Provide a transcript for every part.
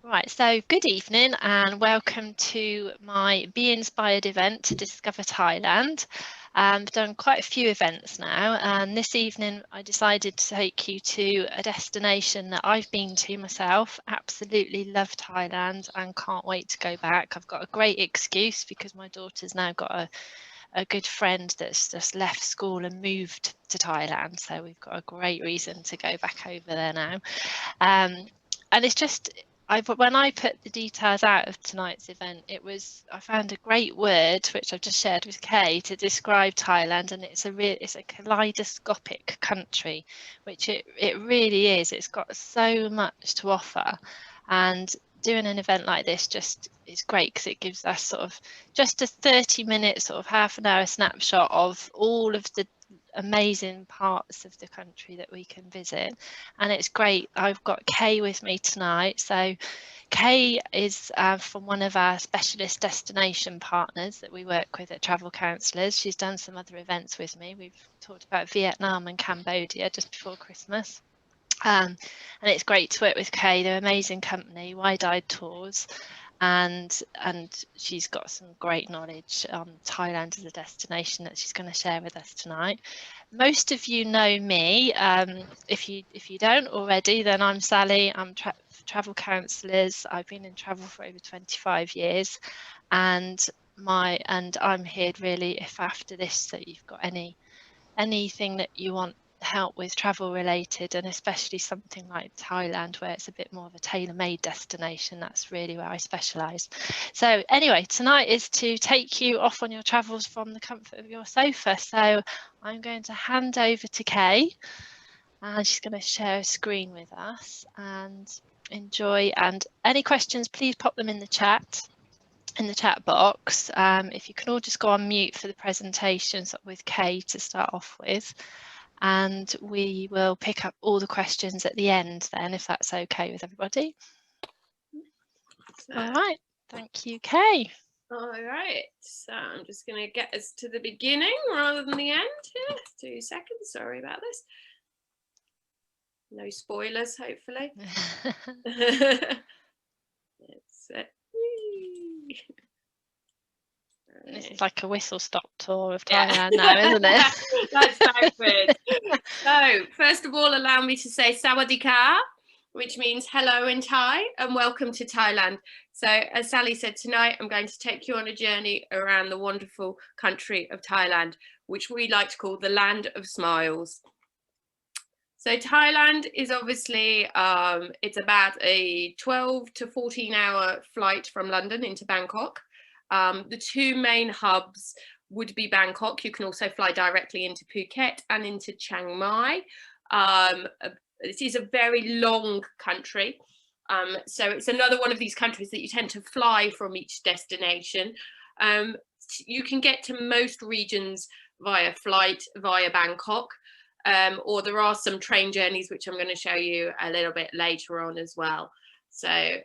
Right, so good evening and welcome to my Be Inspired event to discover Thailand. I've done quite a few events now, and this evening I decided to take you to a destination that I've been to myself. Absolutely love Thailand and can't wait to go back. I've got a great excuse because my daughter's now got a good friend that's just left school and moved to Thailand, so we've got a great reason to go back over there now. And it's just when I put the details out of tonight's event, I found a great word which I've just shared with Kaye to describe Thailand, and it's a kaleidoscopic country, which it really is. It's got so much to offer, and doing an event like this just is great because it gives us sort of just a 30-minute, sort of half an hour snapshot of all of the amazing parts of the country that we can visit. And it's great. I've got Kaye with me tonight. So Kaye is from one of our specialist destination partners that we work with at Travel Counsellors. She's done some other events with me. We've talked about Vietnam and Cambodia just before Christmas. And it's great to work with Kaye. They're an amazing company, Wide Eyed Tours, and she's got some great knowledge on Thailand as a destination that she's going to share with us tonight. Most of you know me. If you don't already, then I'm Sally. I'm Travel Counsellors. I've been in travel for over 25 years, and I'm here really if after this that you've got anything that you want help with travel related, and especially something like Thailand where it's a bit more of a tailor-made destination. That's really where I specialise. So anyway, tonight is to take you off on your travels from the comfort of your sofa. So I'm going to hand over to Kaye, and she's going to share a screen with us and enjoy. And any questions, please pop them in the chat box. If you can all just go on mute for the presentation with Kaye to start off with, and we will pick up all the questions at the end then, if that's okay with everybody. All right, thank you, Kaye. All right, so I'm just going to get us to the beginning rather than the end here. 2 seconds, sorry about this. No spoilers, hopefully. It's It's like a whistle-stop tour of Thailand now, isn't it? That's backwards. So, first of all, allow me to say Sawadee Ka, which means hello in Thai, and welcome to Thailand. So, as Sally said, tonight I'm going to take you on a journey around the wonderful country of Thailand, which we like to call the land of smiles. So Thailand is obviously, it's about a 12 to 14 hour flight from London into Bangkok. The two main hubs would be Bangkok. You can also fly directly into Phuket and into Chiang Mai. It is a very long country. So it's another one of these countries that you tend to fly from each destination. You can get to most regions via flight, via Bangkok. Or there are some train journeys, which I'm going to show you a little bit later on as well. So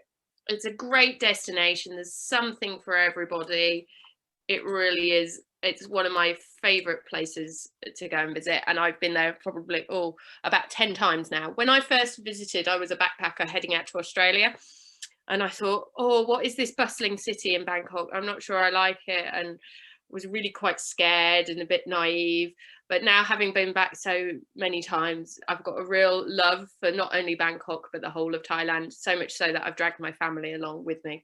it's a great destination. There's something for everybody. It really is. It's one of my favorite places to go and visit. And I've been there probably about 10 times now. When I first visited, I was a backpacker heading out to Australia. And I thought, what is this bustling city in Bangkok? I'm not sure I like it. And was really quite scared and a bit naive. But now, having been back so many times, I've got a real love for not only Bangkok, but the whole of Thailand, so much so that I've dragged my family along with me.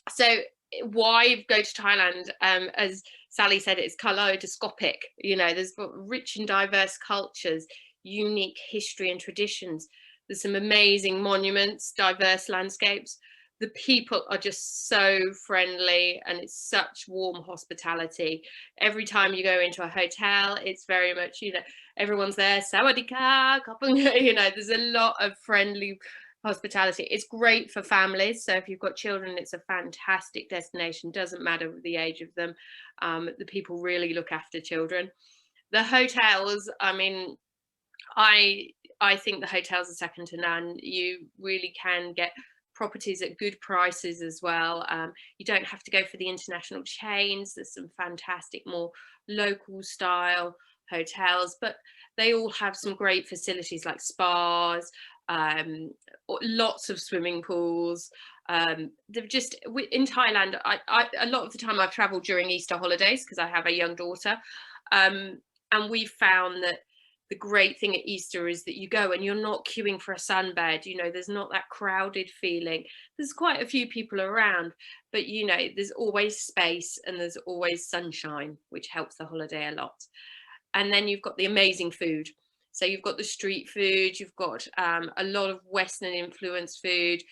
So why go to Thailand? As Sally said, it's kaleidoscopic. You know, there's rich and diverse cultures, unique history and traditions. There's some amazing monuments, diverse landscapes. The people are just so friendly, and it's such warm hospitality. Every time you go into a hotel, it's very much, you know, everyone's there, Sawadee Ka, you know, there's a lot of friendly hospitality. It's great for families. So if you've got children, it's a fantastic destination. Doesn't matter the age of them. The people really look after children. The hotels, I mean, I think the hotels are second to none. You really can get properties at good prices as well. You don't have to go for the international chains. There's some fantastic, more local style hotels, but they all have some great facilities like spas, lots of swimming pools. They've just in Thailand, a lot of the time I've traveled during Easter holidays because I have a young daughter, and we found that the great thing at Easter is that you go and you're not queuing for a sunbed. You know, there's not that crowded feeling. There's quite a few people around, but you know, there's always space and there's always sunshine, which helps the holiday a lot. And then you've got the amazing food. So you've got the street food, you've got a lot of Western influenced food,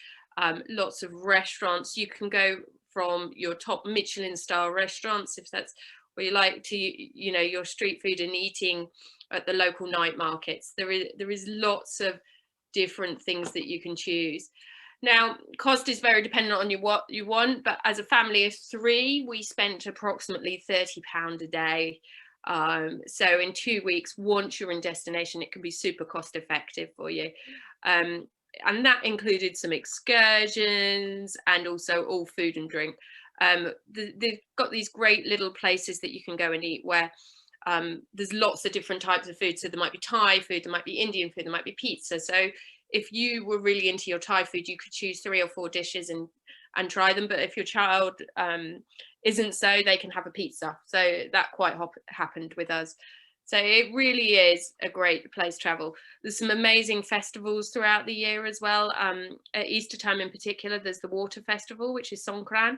lots of restaurants. You can go from your top Michelin star restaurants, if that's where you like, to, you know, your street food and eating at the local night markets. There is lots of different things that you can choose. Now, cost is very dependent on what you want, but as a family of 3, we spent approximately £30 a day. So in 2 weeks, once you're in destination, it can be super cost effective for you. And that included some excursions and also all food and drink. They've got these great little places that you can go and eat where there's lots of different types of food. So there might be Thai food, there might be Indian food, there might be pizza. So if you were really into your Thai food, you could choose 3 or 4 dishes and try them. But if your child isn't so, they can have a pizza. So that quite happened with us. So it really is a great place to travel. There's some amazing festivals throughout the year as well. At Easter time in particular, there's the water festival, which is Songkran,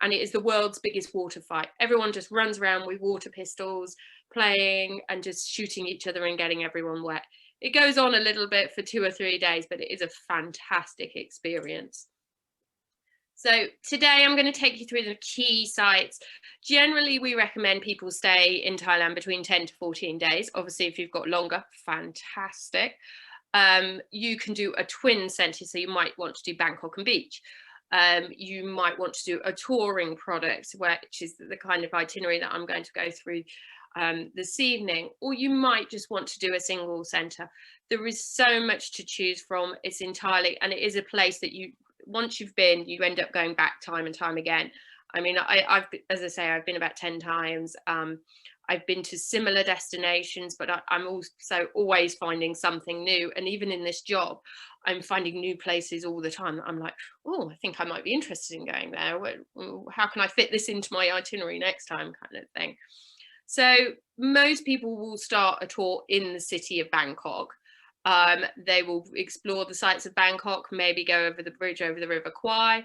and it is the world's biggest water fight. Everyone just runs around with water pistols, playing and just shooting each other and getting everyone wet. It goes on a little bit for 2 or 3 days, but it is a fantastic experience. So today I'm going to take you through the key sites. Generally, we recommend people stay in Thailand between 10 to 14 days. Obviously, if you've got longer, fantastic. You can do a twin centre, so you might want to do Bangkok and beach. You might want to do a touring product, which is the kind of itinerary that I'm going to go through this evening, or you might just want to do a single centre. There is so much to choose from. It's entirely, and it is a place that once you've been, you end up going back time and time again. I mean, I've, as I say, I've been about 10 times. I've been to similar destinations, but I'm also always finding something new. And even in this job, I'm finding new places all the time. I'm like, oh, I think I might be interested in going there. How can I fit this into my itinerary next time, kind of thing. So most people will start a tour in the city of Bangkok. They will explore the sights of Bangkok, maybe go over the bridge over the River Kwai.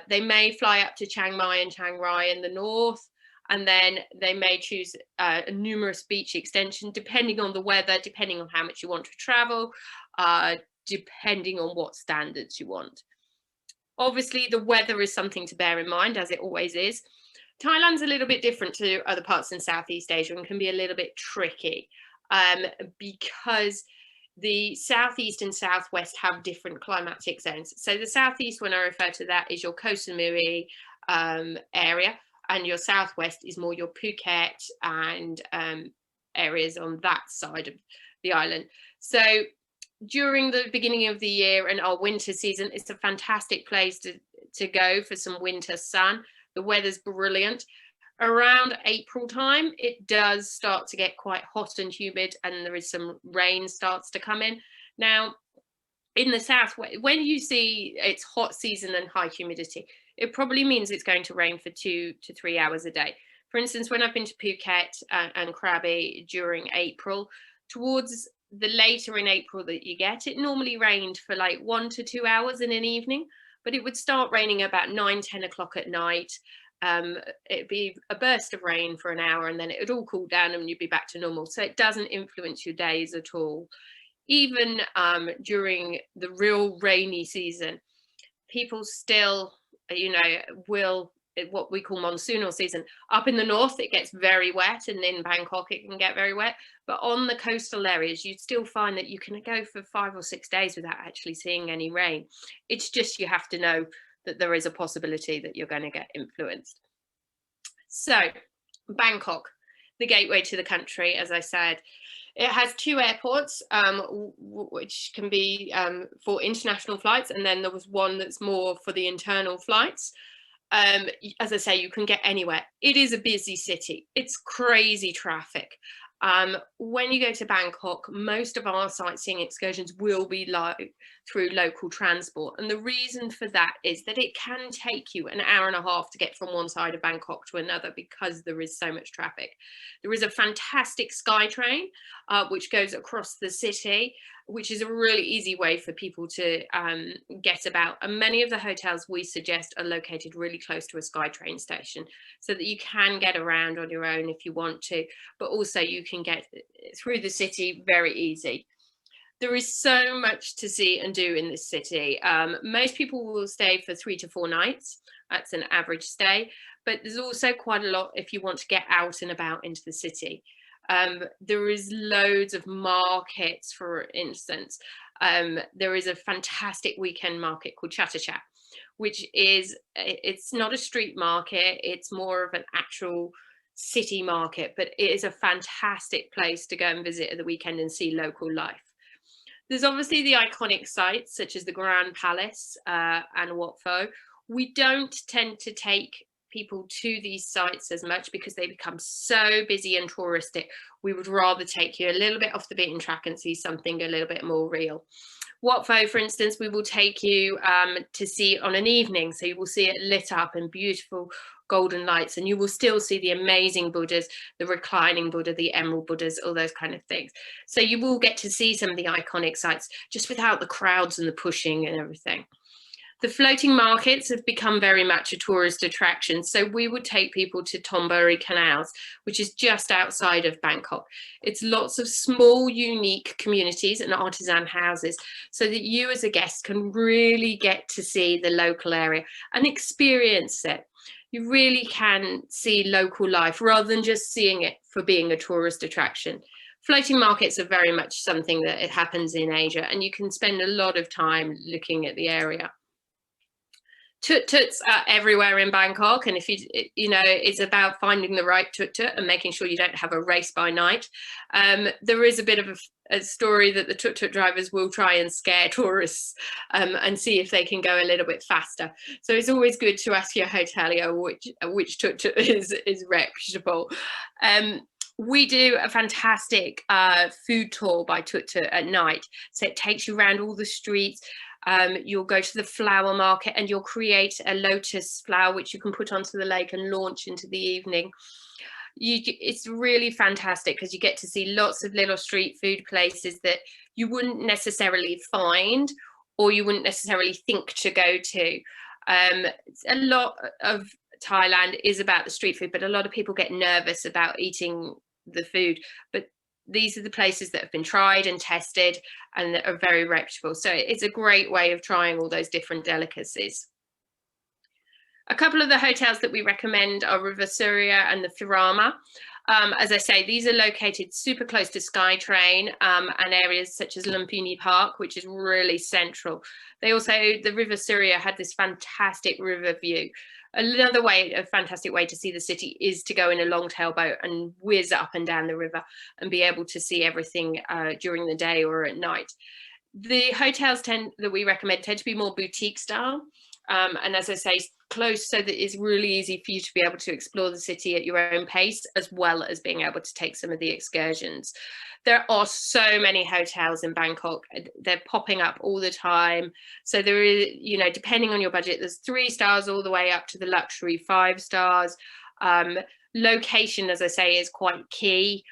They may fly up to Chiang Mai and Chiang Rai in the north, and then they may choose a numerous beach extension, depending on the weather, depending on how much you want to travel, depending on what standards you want. Obviously, the weather is something to bear in mind, as it always is. Thailand's a little bit different to other parts in Southeast Asia and can be a little bit tricky because the southeast and southwest have different climatic zones. So the southeast, when I refer to that, is your Koh Samui area, and your southwest is more your Phuket and areas on that side of the island. So during the beginning of the year and our winter season, it's a fantastic place to go for some winter sun. The weather's brilliant. Around April time, it does start to get quite hot and humid, and there is some rain starts to come in. Now, in the south, when you see it's hot season and high humidity, it probably means it's going to rain for 2 to 3 hours a day. For instance, when I've been to Phuket and Krabi during April, towards the later in April that you get, it normally rained for like 1 to 2 hours in an evening, but it would start raining about 9, 10 o'clock at night. It'd be a burst of rain for an hour, and then it would all cool down and you'd be back to normal. So it doesn't influence your days at all. Even during the real rainy season, people still, you know, will, what we call monsoonal season. Up in the north, it gets very wet, and in Bangkok, it can get very wet. But on the coastal areas, you still find that you can go for 5 or 6 days without actually seeing any rain. It's just, you have to know that there is a possibility that you're going to get influenced. So Bangkok, the gateway to the country, as I said, it has 2 airports, which can be for international flights, and then there was one that's more for the internal flights. As I say, you can get anywhere. It is a busy city. It's crazy traffic. When you go to Bangkok, most of our sightseeing excursions will be through local transport. And the reason for that is that it can take you an hour and a half to get from one side of Bangkok to another because there is so much traffic. There is a fantastic sky train which goes across the city, which is a really easy way for people to get about. And many of the hotels we suggest are located really close to a sky train station so that you can get around on your own if you want to, but also you can get through the city very easy. There is so much to see and do in this city. Most people will stay for 3 to 4 nights. That's an average stay, but there's also quite a lot if you want to get out and about into the city. There is loads of markets, for instance. There is a fantastic weekend market called Chatter Chat, which is, it's not a street market, it's more of an actual city market, but it is a fantastic place to go and visit at the weekend and see local life. There's obviously the iconic sites such as the Grand Palace and Wat Pho. We don't tend to take people to these sites as much because they become so busy and touristic. We would rather take you a little bit off the beaten track and see something a little bit more real. Wat Pho, for instance, we will take you to see on an evening. So you will see it lit up in beautiful golden lights, and you will still see the amazing Buddhas, the reclining Buddha, the emerald Buddhas, all those kind of things. So you will get to see some of the iconic sites just without the crowds and the pushing and everything. The floating markets have become very much a tourist attraction. So we would take people to Thonburi Canals, which is just outside of Bangkok. It's lots of small, unique communities and artisan houses so that you as a guest can really get to see the local area and experience it. You really can see local life rather than just seeing it for being a tourist attraction. Floating markets are very much something that it happens in Asia, and you can spend a lot of time looking at the area. Tuk-tuks are everywhere in Bangkok, and if you know, it's about finding the right tuk-tuk and making sure you don't have a race by night. There is a bit of a story that the tuk-tuk drivers will try and scare tourists and see if they can go a little bit faster. So it's always good to ask your hotelier which tuk-tuk is reputable. We do a fantastic food tour by tuk-tuk at night. So it takes you around all the streets. You'll go to the flower market and you'll create a lotus flower which you can put onto the lake and launch into the evening. It's really fantastic because you get to see lots of little street food places that you wouldn't necessarily find or you wouldn't necessarily think to go to. A lot of Thailand is about the street food, but a lot of people get nervous about eating the food. But these are the places that have been tried and tested and that are very reputable. So it's a great way of trying all those different delicacies. A couple of the hotels that we recommend are River Surya and the Firama. As I say, these are located super close to SkyTrain and areas such as Lumpini Park, which is really central. They also, the River Surya had this fantastic river view. Another way, a fantastic way to see the city is to go in a long tail boat and whiz up and down the river and be able to see everything during the day or at night. The hotels that we recommend tend to be more boutique style. And as I say, close so that it's really easy for you to be able to explore the city at your own pace, as well as being able to take some of the excursions. There are so many hotels in Bangkok. They're popping up all the time. So there is, you know, depending on your budget, there's 3 stars all the way up to the luxury 5 stars. Location, as I say, is quite key.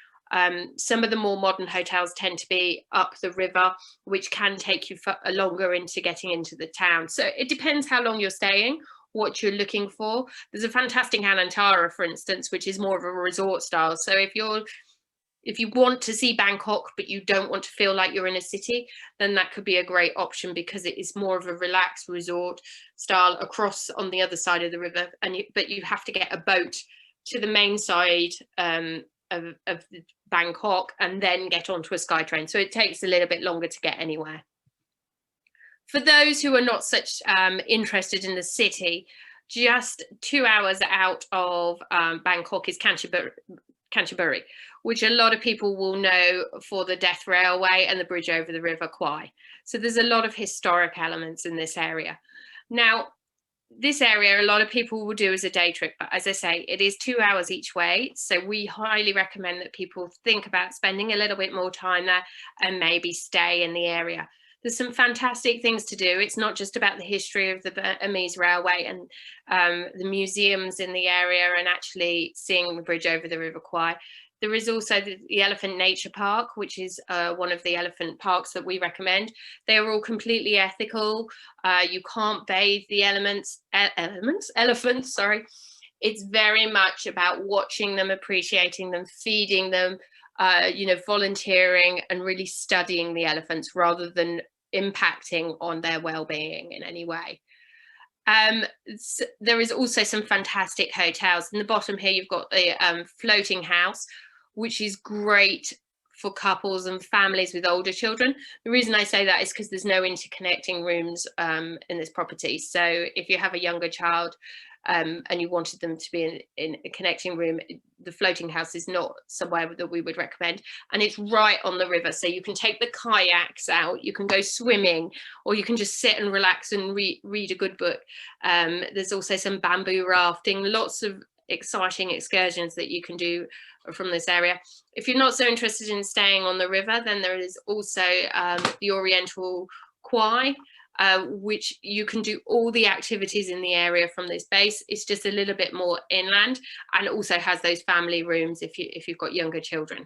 Some of the more modern hotels tend to be up the river, which can take you longer into getting into the town. So it depends how long you're staying, what you're looking for. There's a fantastic Anantara, for instance, which is more of a resort style. So if you want to see Bangkok, but you don't want to feel like you're in a city, then that could be a great option because it is more of a relaxed resort style across on the other side of the river. But you have to get a boat to the main side of Bangkok and then get onto a SkyTrain. So it takes a little bit longer to get anywhere. For those who are not such interested in the city, just 2 hours out of Bangkok is Kanchanaburi, which a lot of people will know for the Death Railway and the bridge over the River Kwai. So there's a lot of historic elements in this area. Now, this area, a lot of people will do as a day trip, but as I say, it is 2 hours each way. So we highly recommend that people think about spending a little bit more time there and maybe stay in the area. There's some fantastic things to do. It's not just about the history of the Burmese Railway and the museums in the area and actually seeing the bridge over the River Kwai. There is also the Elephant Nature Park, which is one of the elephant parks that we recommend. They are all completely ethical. You can't bathe the elephants, sorry. It's very much about watching them, appreciating them, feeding them, you know, volunteering and really studying the elephants rather than impacting on their well-being in any way. There is also some fantastic hotels. In the bottom here, you've got the floating house, which is great for couples and families with older children. The reason I say that is because there's no interconnecting rooms in this property. So if you have a younger child and you wanted them to be in a connecting room, the floating house is not somewhere that we would recommend. And it's right on the river. So you can take the kayaks out, you can go swimming, or you can just sit and relax and read a good book. There's also some bamboo rafting, lots of exciting excursions that you can do from this area. If you're not so interested in staying on the river, then there is also the Oriental Kwai, which you can do all the activities in the area from this base. It's just a little bit more inland and also has those family rooms if you've got younger children.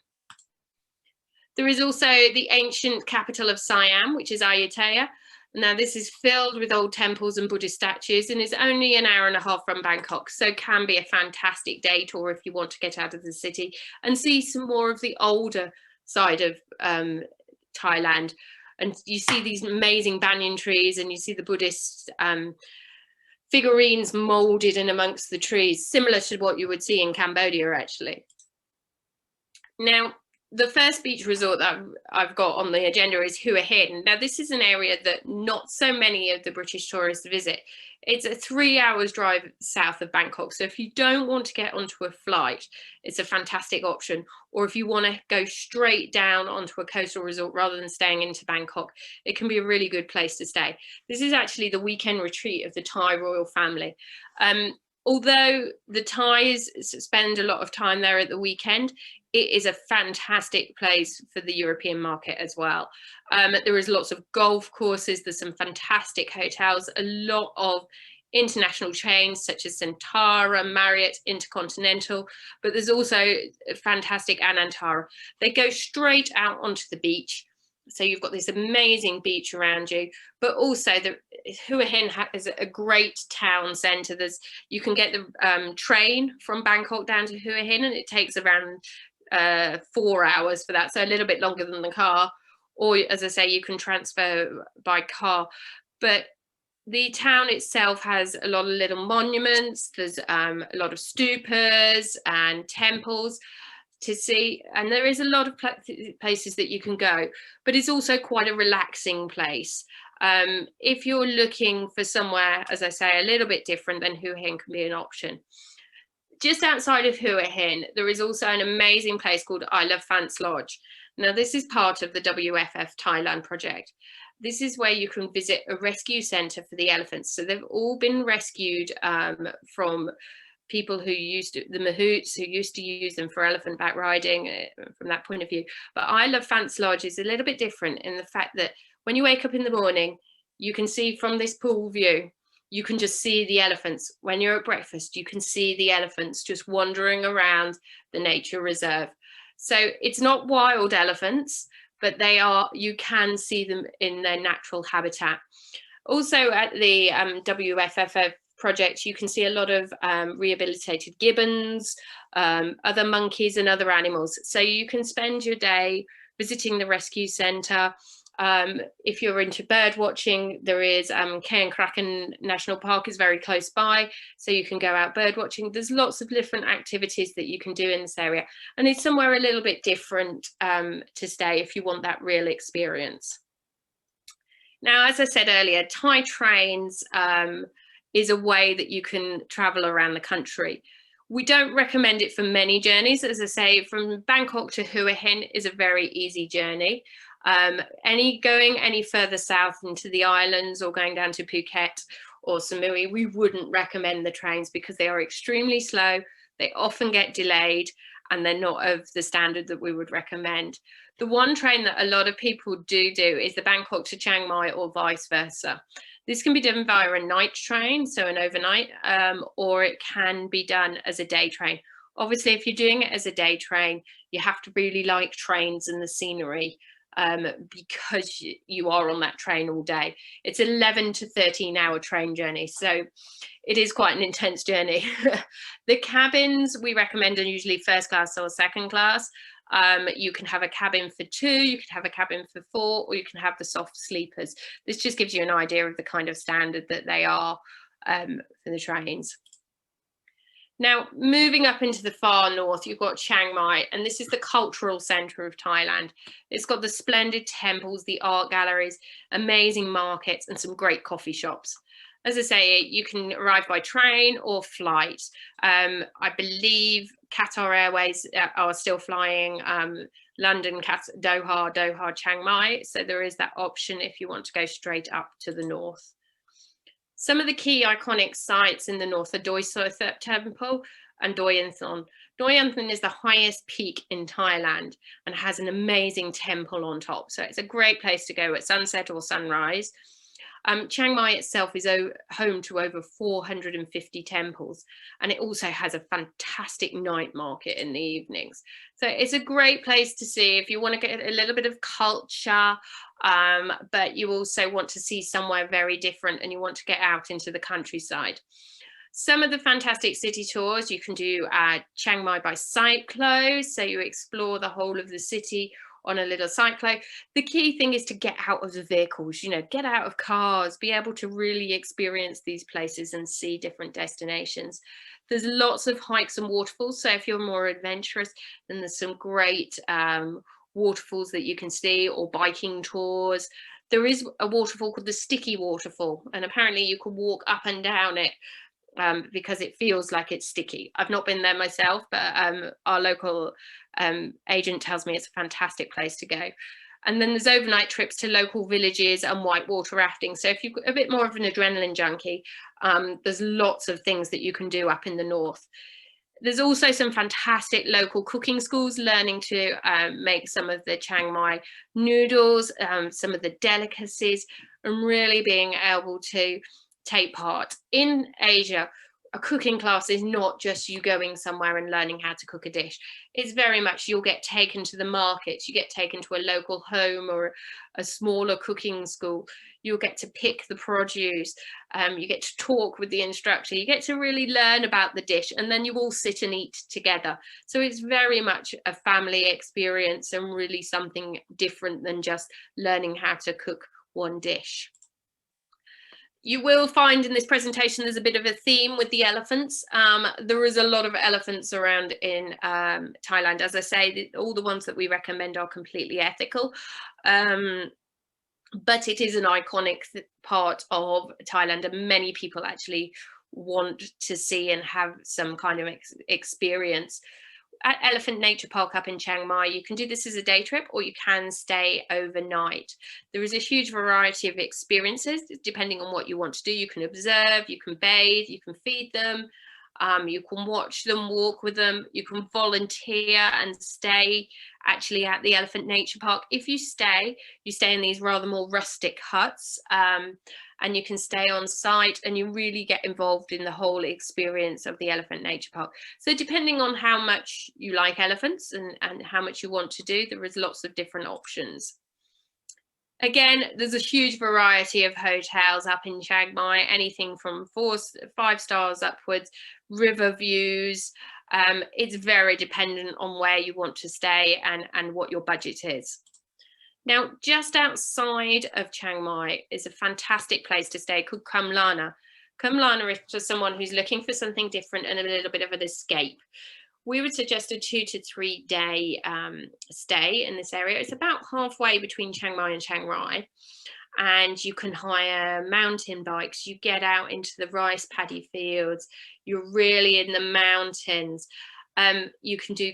There is also the ancient capital of Siam, which is Ayutthaya. Now, this is filled with old temples and Buddhist statues and is only an hour and a half from Bangkok, so can be a fantastic day tour if you want to get out of the city and see some more of the older side of Thailand. And you see these amazing banyan trees and you see the Buddhist figurines moulded in amongst the trees, similar to what you would see in Cambodia, actually. Now, the first beach resort that I've got on the agenda is Hua Hin. Now, this is an area that not so many of the British tourists visit. It's a 3 hours drive south of Bangkok. So if you don't want to get onto a flight, it's a fantastic option. Or if you want to go straight down onto a coastal resort rather than staying into Bangkok, it can be a really good place to stay. This is actually the weekend retreat of the Thai royal family. Although the Thais spend a lot of time there at the weekend, it is a fantastic place for the European market as well. There is lots of golf courses, there's some fantastic hotels, a lot of international chains such as Centara, Marriott, Intercontinental, but there's also fantastic Anantara. They go straight out onto the beach. So you've got this amazing beach around you, but also the Hua Hin is a great town centre. You can get the train from Bangkok down to Hua Hin, and it takes around 4 hours for that, so a little bit longer than the car. Or, as I say, you can transfer by car. But the town itself has a lot of little monuments. There's a lot of stupas and temples to see, and there is a lot of places that you can go, but it's also quite a relaxing place. If you're looking for somewhere, as I say, a little bit different, then Hua Hin can be an option. Just outside of Hua Hin, there is also an amazing place called I Love Phants Lodge. Now, this is part of the WFF Thailand project. This is where you can visit a rescue centre for the elephants. So they've all been rescued from people who the mahouts, who used to use them for elephant back riding from that point of view. But I Love Phants Lodge is a little bit different in the fact that when you wake up in the morning, you can see from this pool view, you can just see the elephants. When you're at breakfast, you can see the elephants just wandering around the nature reserve. So it's not wild elephants, but you can see them in their natural habitat. Also at the WFF project, you can see a lot of rehabilitated gibbons, other monkeys and other animals. So you can spend your day visiting the rescue centre. If you're into bird watching, there is Kaye National Park is very close by, so you can go out bird watching. There's lots of different activities that you can do in this area, and it's somewhere a little bit different to stay if you want that real experience. Now, as I said earlier, Thai trains is a way that you can travel around the country. We don't recommend it for many journeys. As I say, from Bangkok to Hua Hin is a very easy journey. Going any further south into the islands or going down to Phuket or Samui, we wouldn't recommend the trains because they are extremely slow. They often get delayed and they're not of the standard that we would recommend. The one train that a lot of people do is the Bangkok to Chiang Mai or vice versa. This can be done via a night train, so an overnight, or it can be done as a day train. Obviously, if you're doing it as a day train, you have to really like trains and the scenery, because you are on that train all day. It's 11 to 13 hour train journey, so it is quite an intense journey. The cabins we recommend are usually first class or second class. You can have a cabin for 2, you can have a cabin for 4, or you can have the soft sleepers. This just gives you an idea of the kind of standard that they are for the trains. Now, moving up into the far north, you've got Chiang Mai, and this is the cultural centre of Thailand. It's got the splendid temples, the art galleries, amazing markets, and some great coffee shops. As I say, you can arrive by train or flight. I believe Qatar Airways are still flying London, Doha, Doha, Chiang Mai. So there is that option if you want to go straight up to the north. Some of the key iconic sites in the north are Doi Sothep Temple and Doi Yên Thon. Doi Yên Thon is the highest peak in Thailand and has an amazing temple on top. So it's a great place to go at sunset or sunrise. Chiang Mai itself is home to over 450 temples, and it also has a fantastic night market in the evenings. So it's a great place to see if you want to get a little bit of culture, but you also want to see somewhere very different and you want to get out into the countryside. Some of the fantastic city tours you can do at Chiang Mai by cyclo, so you explore the whole of the city on a little cyclo. The key thing is to get out of the vehicles, you know, get out of cars, be able to really experience these places and see different destinations. There's lots of hikes and waterfalls, so if you're more adventurous, then there's some great waterfalls that you can see, or biking tours. There is a waterfall called the Sticky Waterfall, and apparently you can walk up and down it because it feels like it's sticky. I've not been there myself, but our local agent tells me it's a fantastic place to go. And then there's overnight trips to local villages and whitewater rafting. So if you're a bit more of an adrenaline junkie, there's lots of things that you can do up in the north. There's also some fantastic local cooking schools learning to make some of the Chiang Mai noodles, some of the delicacies, and really being able to take part. In Asia, a cooking class is not just you going somewhere and learning how to cook a dish. It's very much you'll get taken to the markets, you get taken to a local home or a smaller cooking school. You'll get to pick the produce, you get to talk with the instructor, you get to really learn about the dish, and then you all sit and eat together. So it's very much a family experience and really something different than just learning how to cook one dish. You will find in this presentation there's a bit of a theme with the elephants. There is a lot of elephants around in Thailand. As I say, all the ones that we recommend are completely ethical, but it is an iconic part of Thailand, and many people actually want to see and have some kind of experience. At Elephant Nature Park up in Chiang Mai, you can do this as a day trip or you can stay overnight. There is a huge variety of experiences depending on what you want to do. You can observe, you can bathe, you can feed them, you can watch them, walk with them, you can volunteer and stay actually at the Elephant Nature Park. If you stay in these rather more rustic huts, and you can stay on site and you really get involved in the whole experience of the Elephant Nature Park. So depending on how much you like elephants and how much you want to do, there is lots of different options. Again, there's a huge variety of hotels up in Chiang Mai, anything from 4-5 stars upwards, river views. It's very dependent on where you want to stay and what your budget is. Now, just outside of Chiang Mai is a fantastic place to stay called Kham Lana. Kham Lana is for someone who's looking for something different and a little bit of an escape. We would suggest a 2 to 3 day stay in this area. It's about halfway between Chiang Mai and Chiang Rai, and you can hire mountain bikes. You get out into the rice paddy fields. You're really in the mountains. You can do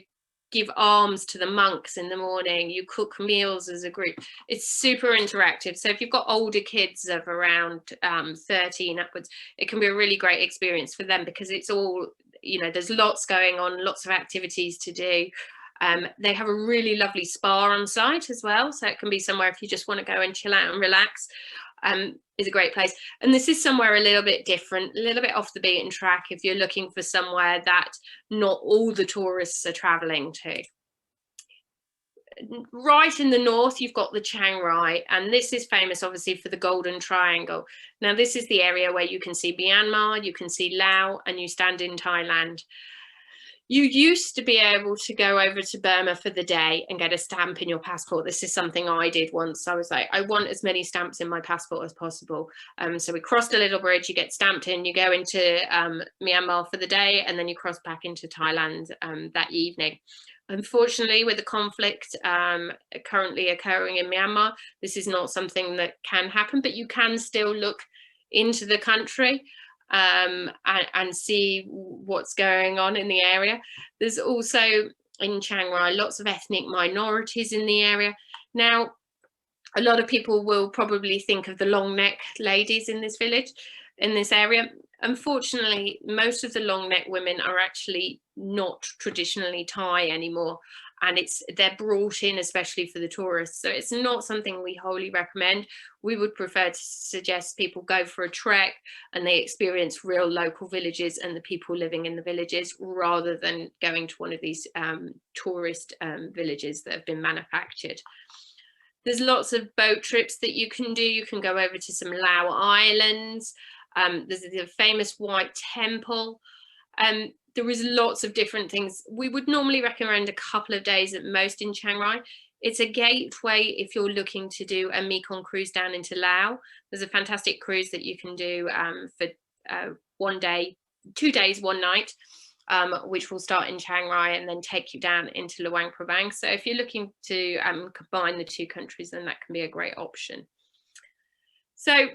give alms to the monks in the morning, you cook meals as a group. It's super interactive. So if you've got older kids of around 13 upwards, it can be a really great experience for them, because it's all, you know, there's lots going on, lots of activities to do. They have a really lovely spa on site as well, so it can be somewhere if you just want to go and chill out and relax. Is a great place. And this is somewhere a little bit different, a little bit off the beaten track if you're looking for somewhere that not all the tourists are traveling to. Right in the north, you've got the Chiang Rai, and this is famous obviously for the Golden Triangle. Now this is the area where you can see Myanmar, you can see Laos, and you stand in Thailand. You used to be able to go over to Burma for the day and get a stamp in your passport. This is something I did once. I was like, I want as many stamps in my passport as possible. So we crossed a little bridge, you get stamped in, you go into Myanmar for the day, and then you cross back into Thailand that evening. Unfortunately, with the conflict currently occurring in Myanmar, this is not something that can happen, but you can still look into the country and see what's going on in the area. There's also in Chiang Rai lots of ethnic minorities in the area. Now, a lot of people will probably think of the long neck ladies in this village, in this area. Unfortunately, most of the long neck women are actually not traditionally Thai anymore, and they're brought in especially for the tourists. So it's not something we wholly recommend. We would prefer to suggest people go for a trek and they experience real local villages and the people living in the villages, rather than going to one of these tourist villages that have been manufactured. There's lots of boat trips that you can do. You can go over to some Lao Islands. There's the famous White Temple. There is lots of different things. We would normally recommend a couple of days at most in Chiang Rai. It's a gateway if you're looking to do a Mekong cruise down into Laos. There's a fantastic cruise that you can do for 1 day, 2 days, 1 night, which will start in Chiang Rai and then take you down into Luang Prabang. So if you're looking to combine the two countries, then that can be a great option. So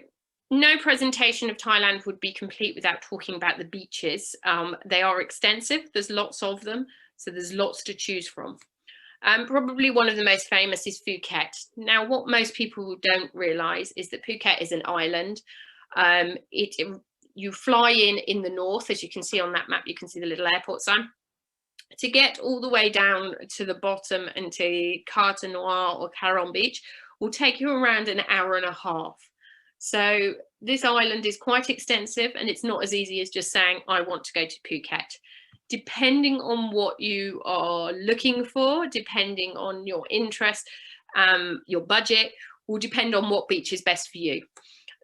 no presentation of Thailand would be complete without talking about the beaches. They are extensive, there's lots of them, so there's lots to choose from. Probably one of the most famous is Phuket. Now, what most people don't realise is that Phuket is an island. You fly in the north, as you can see on that map, you can see the little airport sign. To get all the way down to the bottom and to Koh Tao or Patong Beach will take you around an hour and a half. So this island is quite extensive, and it's not as easy as just saying, I want to go to Phuket. Depending on what you are looking for, depending on your interest, your budget, will depend on what beach is best for you.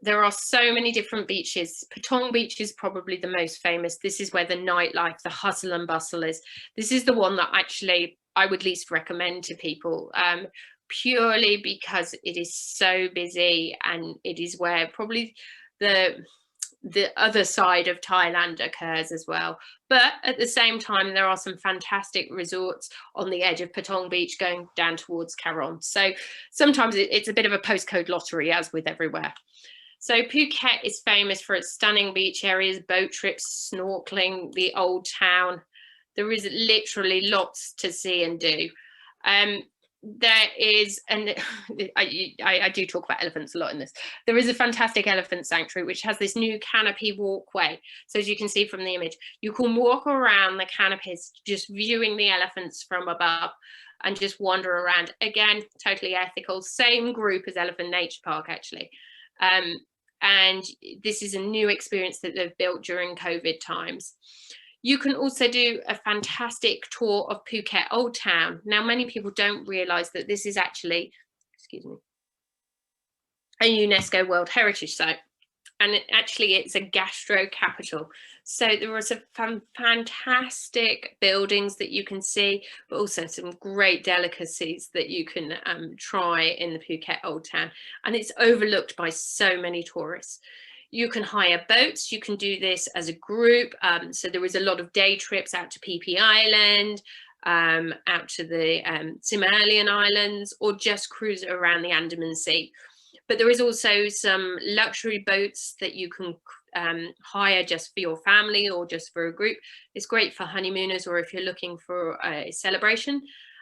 There are so many different beaches. Patong Beach is probably the most famous. This is where the nightlife, the hustle and bustle is. This is the one that actually I would least recommend to people. Purely because it is so busy, and it is where probably the other side of Thailand occurs as well. But at the same time, there are some fantastic resorts on the edge of Patong Beach going down towards Karon. So sometimes it's a bit of a postcode lottery, as with everywhere. So Phuket is famous for its stunning beach areas, boat trips, snorkeling, the old town. There is literally lots to see and do. There is, and I do talk about elephants a lot in this, there is a fantastic elephant sanctuary which has this new canopy walkway. So as you can see from the image, you can walk around the canopies just viewing the elephants from above and just wander around. Again, totally ethical, same group as Elephant Nature Park actually. And this is a new experience that they've built during COVID times. You can also do a fantastic tour of Phuket Old Town. Now, many people don't realise that this is actually, excuse me, a UNESCO World Heritage Site. And it's a gastro capital. So there are some fantastic buildings that you can see, but also some great delicacies that you can try in the Phuket Old Town. And it's overlooked by so many tourists. You can hire boats. You can do this as a group. So there is a lot of day trips out to Phi Phi Island, out to the Simalian Islands, or just cruise around the Andaman Sea. But there is also some luxury boats that you can hire just for your family or just for a group. It's great for honeymooners or if you're looking for a celebration.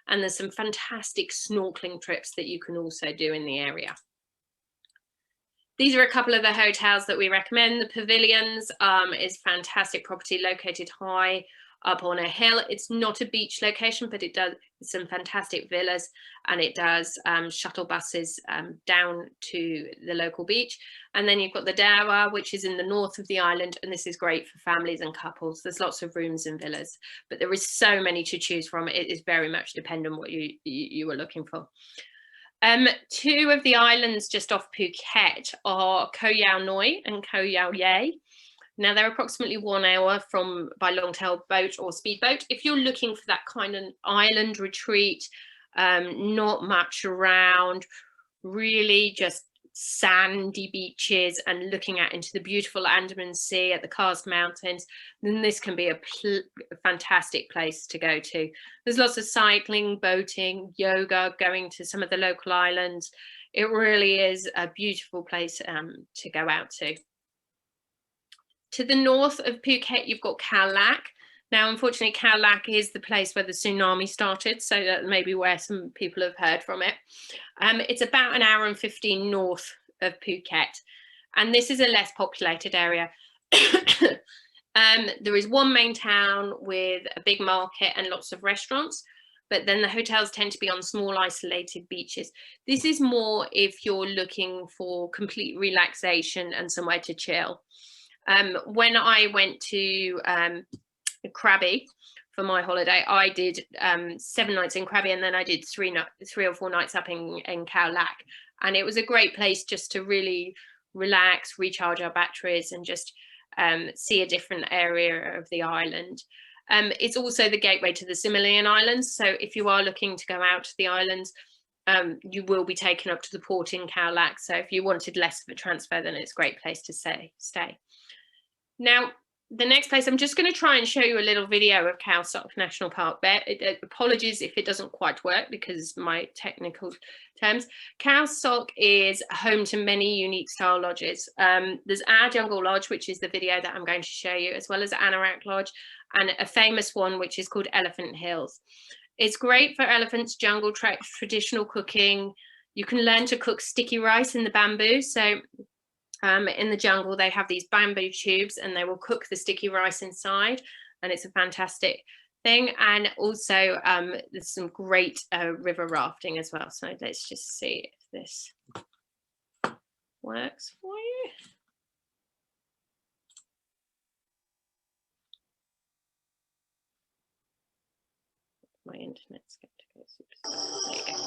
And there's some fantastic snorkeling trips that you can also do in the area. These are a couple of the hotels that we recommend. The Pavilions is fantastic property located high up on a hill. It's not a beach location, but it does some fantastic villas, and it does shuttle buses down to the local beach. And then you've got the Dawa, which is in the north of the island, and this is great for families and couples. There's lots of rooms and villas, but there is so many to choose from. It is very much dependent on what you are looking for. Two of the islands just off Phuket are Koh Tao Noi and Koh Tao Ye. Now they're approximately 1 hour by long-tail boat or speedboat. If you're looking for that kind of island retreat, not much around, really just sandy beaches and looking out into the beautiful Andaman Sea at the Karst Mountains, then this can be a fantastic place to go to. There's lots of cycling, boating, yoga, going to some of the local islands. It really is a beautiful place to go out to. To the north of Phuket, you've got Khao Lak. Now, unfortunately, Khao Lak is the place where the tsunami started, so that may be where some people have heard from it. It's about 1 hour and 15 north of Phuket, and this is a less populated area. There is one main town with a big market and lots of restaurants, but then the hotels tend to be on small isolated beaches. This is more if you're looking for complete relaxation and somewhere to chill. When I went to Krabi for my holiday, I did 7 nights in Krabi, and then I did 3 or 4 nights up in Khao Lak, and it was a great place just to really relax, recharge our batteries, and just see a different area of the island. It's also the gateway to the Simillian Islands, so if you are looking to go out to the islands, you will be taken up to the port in Khao Lak, so if you wanted less of a transfer, then it's a great place to stay. Now, the next place, I'm just going to try and show you a little video of Khao Sok National Park there. Apologies if it doesn't quite work because my technical terms. Khao Sok is home to many unique style lodges. There's our Jungle Lodge, which is the video that I'm going to show you, as well as Anorak Lodge, and a famous one, which is called Elephant Hills. It's great for elephants, jungle treks, traditional cooking. You can learn to cook sticky rice in the bamboo. So in the jungle, they have these bamboo tubes and they will cook the sticky rice inside, and it's a fantastic thing. And also there's some great river rafting as well. So let's just see if this works for you. My internet's going to go super slow. There you go.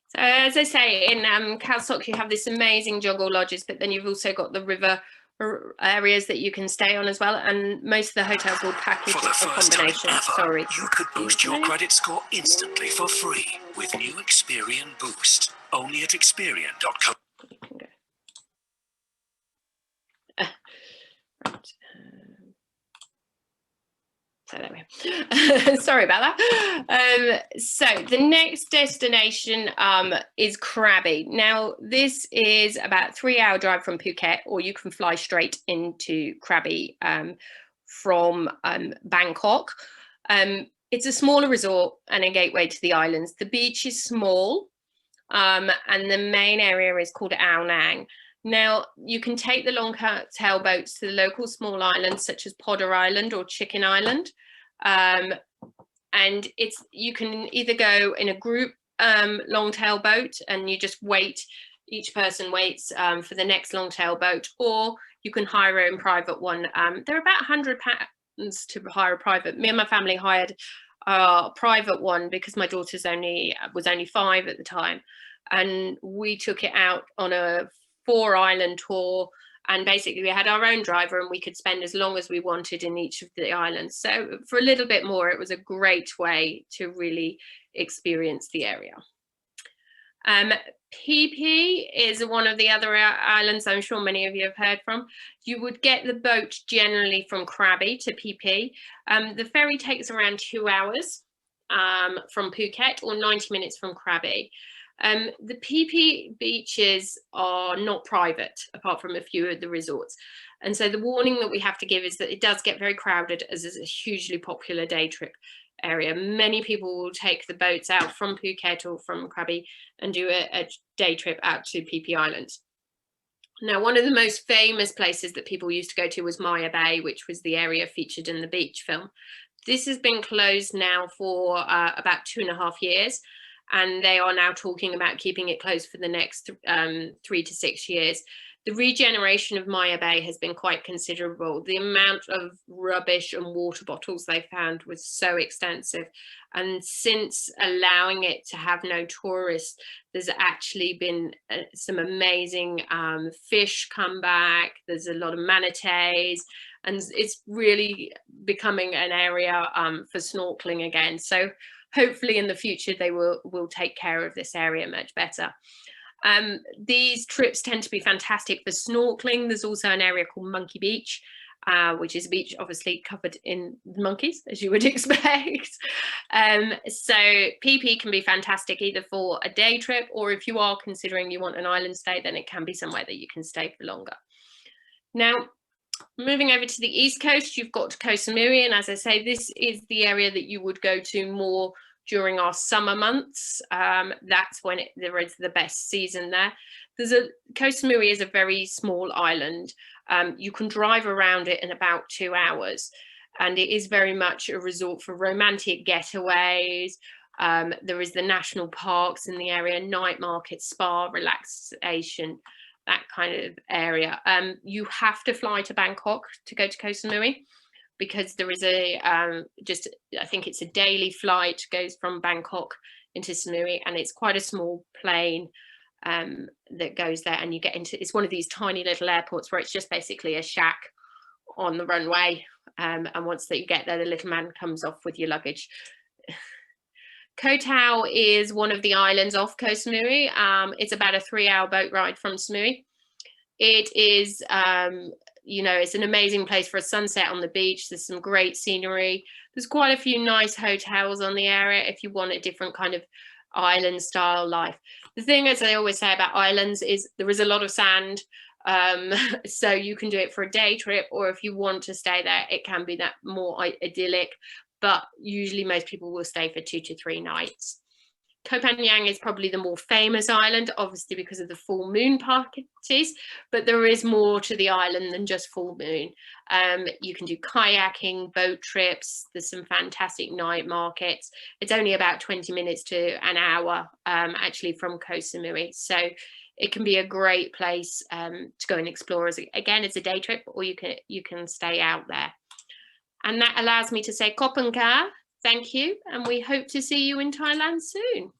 So as I say, in Khao Sok you have this amazing jungle lodges, but then you've also got the river areas that you can stay on as well, and most of the hotels will package a combination. Sorry, you could boost your credit score instantly for free with new Experian Boost, only at Experian.com. So there we are. Sorry about that. So the next destination is Krabi. Now this is about a 3-hour drive from Phuket, or you can fly straight into Krabi from Bangkok. It's a smaller resort and a gateway to the islands. The beach is small, and the main area is called Ao Nang. Now, you can take the long sailboats to the local small islands such as Podder Island or Chicken Island. And you can either go in a group long tail boat and you just wait, each person waits for the next long tail boat, or you can hire your own private one. They're about £100 to hire a private. Me and my family hired a private one because my daughter was only 5 at the time. And we took it out on a 4-island tour, and basically we had our own driver and we could spend as long as we wanted in each of the islands. So for a little bit more, it was a great way to really experience the area. Phi Phi is one of the other islands I'm sure many of you have heard from. You would get the boat generally from Krabi to Phi Phi. The ferry takes around 2 hours from Phuket, or 90 minutes from Krabi. The Phi Phi beaches are not private, apart from a few of the resorts. And so the warning that we have to give is that it does get very crowded, as it's a hugely popular day trip area. Many people will take the boats out from Phuket or from Krabi and do a day trip out to Phi Phi Islands. Now, one of the most famous places that people used to go to was Maya Bay, which was the area featured in the beach film. This has been closed now for about 2.5 years. And they are now talking about keeping it closed for the next 3 to 6 years. The regeneration of Maya Bay has been quite considerable. The amount of rubbish and water bottles they found was so extensive. And since allowing it to have no tourists, there's actually been some amazing fish come back. There's a lot of manatees, and it's really becoming an area for snorkeling again. So hopefully in the future they will take care of this area much better. These trips tend to be fantastic for snorkeling. There's also an area called Monkey Beach, which is a beach obviously covered in monkeys, as you would expect. So Phi Phi can be fantastic either for a day trip, or if you are considering you want an island stay, then it can be somewhere that you can stay for longer. Now, moving over to the east coast, you've got Koh Samui, and as I say, this is the area that you would go to more during our summer months. That's when there is the best season there. Koh Samui is a very small island. You can drive around it in about 2 hours, and it is very much a resort for romantic getaways. There is the national parks in the area, night market, spa, relaxation, that kind of area. You have to fly to Bangkok to go to Koh Samui, because there is I think it's a daily flight, goes from Bangkok into Samui, and it's quite a small plane that goes there, and you get into, it's one of these tiny little airports where it's just basically a shack on the runway, and once that you get there, the little man comes off with your luggage. Koh Tao is one of the islands off Koh Samui. It's about a 3-hour boat ride from Samui. It is it's an amazing place for a sunset on the beach. There's some great scenery. There's quite a few nice hotels on the area if you want a different kind of island style life. The thing, as I always say about islands, is there is a lot of sand. So you can do it for a day trip, or if you want to stay there, it can be that more idyllic, but usually most people will stay for 2 to 3 nights. Kopanyang is probably the more famous island, obviously because of the full moon parties, but there is more to the island than just full moon. You can do kayaking, boat trips. There's some fantastic night markets. It's only about 20 minutes to an hour actually from Koh Samui. So it can be a great place to go and explore. Again, it's a day trip, or you can stay out there. And that allows me to say Kopanyang. Thank you, and we hope to see you in Thailand soon.